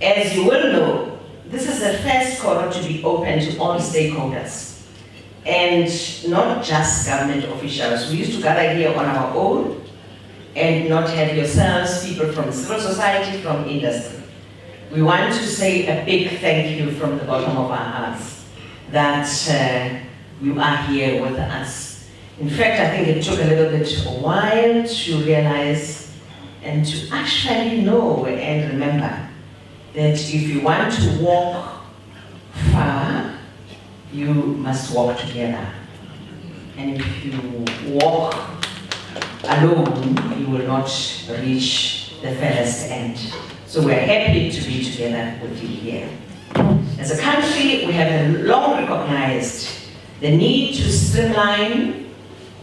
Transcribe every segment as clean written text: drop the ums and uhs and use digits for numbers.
As you will know, this is the first Khoro to be open to all stakeholders and not just government officials. We used to gather here on our own and not have yourselves, people from civil society, from industry. We want to say a big thank you from the bottom of our hearts that you are here with us. In fact, I think it took a little bit of a while to realize and to actually know and remember that if you want to walk far, you must walk together. And if you walk alone, you will not reach the furthest end. So we're happy to be together with you here. As a country, we have long recognized the need to streamline,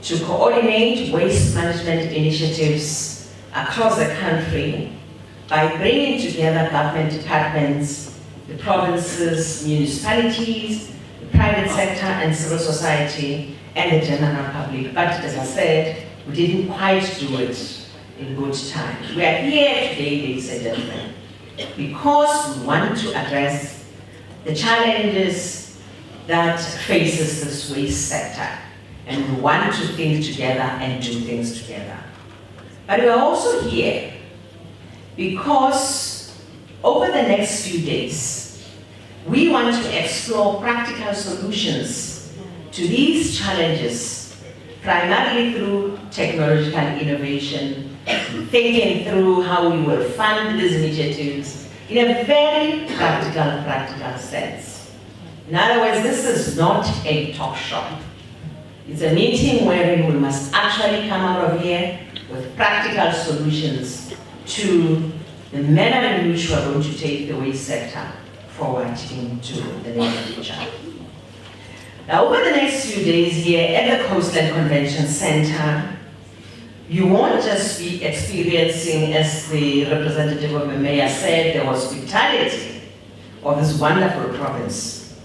to coordinate waste management initiatives across the country by bringing together government departments, the provinces, municipalities, the private sector and civil society, and the general public. But as I said, we didn't quite do it in good time. We are here today, ladies and gentlemen, because we want to address the challenges that faces this waste sector, and we want to think together and do things together. But we are also here because over the next few days, we want to explore practical solutions to these challenges, primarily through technological innovation, thinking through how we will fund these initiatives in a very practical sense. In other words, this is not a talk shop. It's a meeting wherein we must actually come out of here with practical solutions to the manner in which we are going to take the waste sector forward into the near future. Now, over the next few days here at the Coastland Convention Center, you won't just be experiencing, as the representative of the mayor said, the hospitality of this wonderful province.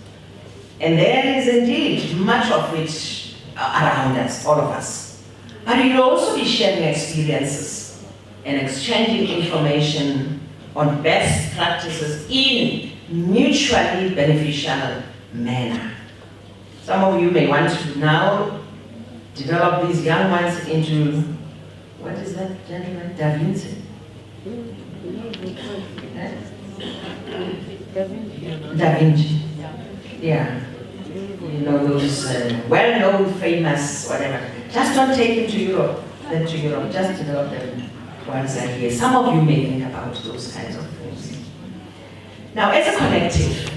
And there is indeed much of it around us, all of us. But you'll also be sharing experiences and exchanging information on best practices in mutually beneficial manner. Some of you may want to now develop these young ones into, what is that gentleman? Da Vinci? Da Vinci. Yeah. You know, those well-known, famous, whatever. Just don't take them to Europe. Just develop them once a year. Some of you may think about those kinds of things. Now, as a collective,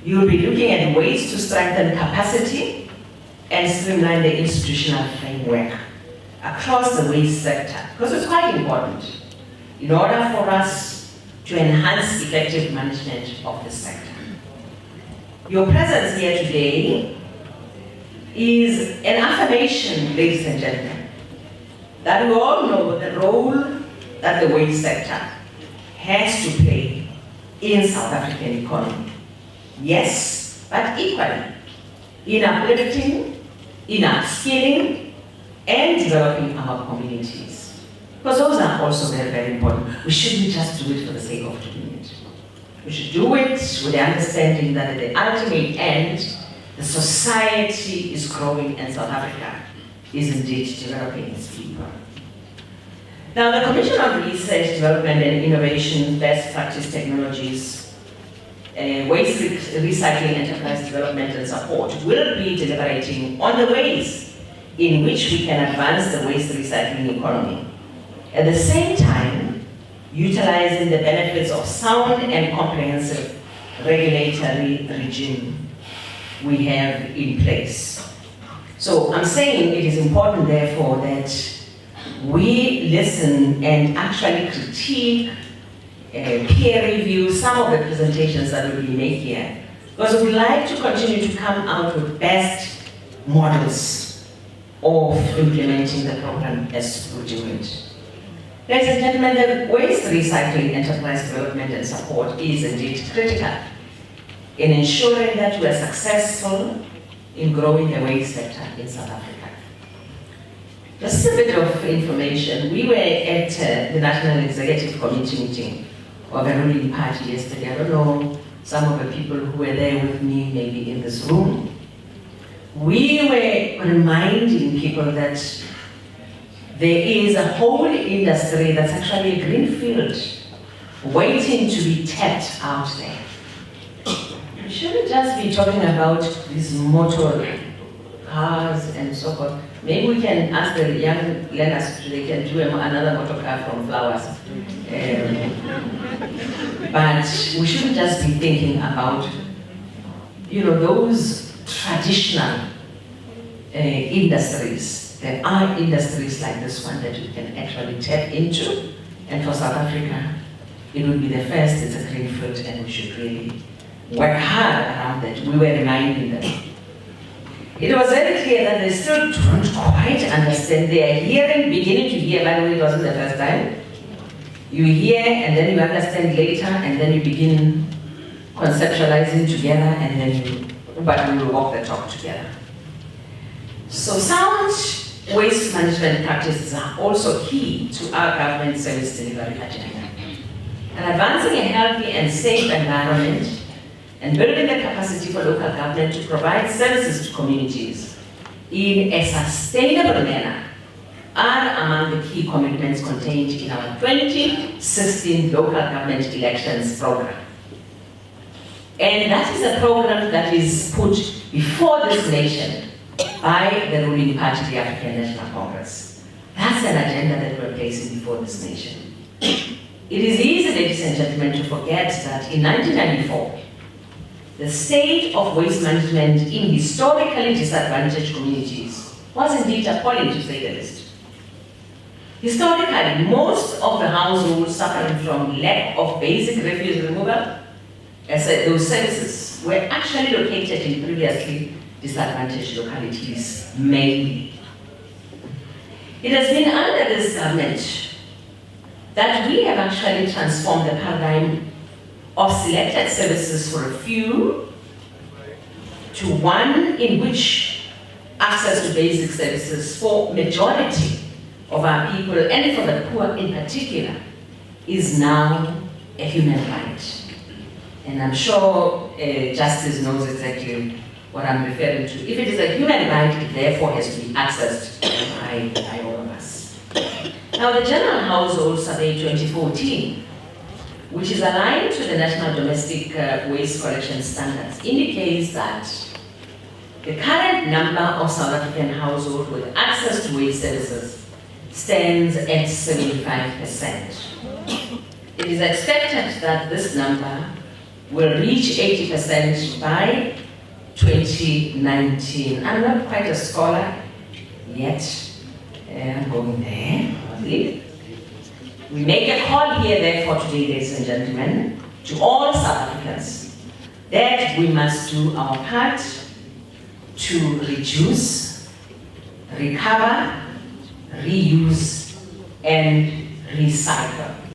you will be looking at ways to strengthen capacity and streamline the institutional framework across the waste sector, because it's quite important in order for us to enhance effective management of the sector. Your presence here today is an affirmation, ladies and gentlemen, that we all know the role that the waste sector has to play in South African economy. Yes, but equally in uplifting, in upskilling, and developing our communities. Because those are also very, very important. We shouldn't just do it for the sake of doing it. We should do it with the understanding that at the ultimate end, the society is growing and South Africa is indeed developing its people. Now, the Commission on Research, Development and Innovation, Best Practice Technologies, Waste Recycling Enterprise Development and Support will be deliberating on the ways in which we can advance the waste recycling economy. At the same time, utilizing the benefits of sound and comprehensive regulatory regime we have in place. So I'm saying it is important, therefore, that we listen and actually critique, peer review some of the presentations that we will make here, because we would like to continue to come out with best models of implementing the program as we do it. Ladies and gentlemen, the waste recycling enterprise development and support is indeed critical in ensuring that we are successful in growing the waste sector in South Africa. Just a bit of information. We were at the National Executive Committee meeting of a ruling party yesterday. I don't know, some of the people who were there with me maybe in this room. We were reminding people that there is a whole industry that's actually a green field waiting to be tapped out there. We shouldn't just be talking about these motor cars and so forth. Maybe we can ask the young learners if they can do another motor car from flowers. But we shouldn't just be thinking about, those traditional industries. There are industries like this one that we can actually tap into. And for South Africa, it will be the first, it's a green field, and we should really work hard around that. We were reminding them. It was very clear that they still don't quite understand. They are beginning to hear, by the way, it wasn't the first time. You hear and then you understand later, and then you begin conceptualizing together, and but we will walk the talk together. So sound waste management practices are also key to our government service delivery agenda. And advancing a healthy and safe environment and building the capacity for local government to provide services to communities in a sustainable manner are among the key commitments contained in our 2016 local government elections program. And that is a program that is put before this nation by the ruling party, the African National Congress. That's an agenda that we're placing before this nation. It is easy, ladies and gentlemen, to forget that in 1994, the state of waste management in historically disadvantaged communities was indeed appalling, to say the least. Historically, most of the households suffering from lack of basic refuse removal, those services, were actually located in previously disadvantaged localities, mainly. It has been under this government that we have actually transformed the paradigm of selected services for a few to one in which access to basic services for majority of our people, and for the poor in particular, is now a human right. And I'm sure Justice knows exactly what I'm referring to. If it is a human right, it therefore has to be accessed by all of us. Now, the General Household Survey 2014, which is aligned to the National Domestic Waste Collection Standards, indicates that the current number of South African households with access to waste services stands at 75%. It is expected that this number will reach 80% by 2019. I'm not quite a scholar yet. I'm going there. We make a call here, therefore, today, ladies and gentlemen, to all South Africans, that we must do our part to reduce, recover, reuse, and recycle.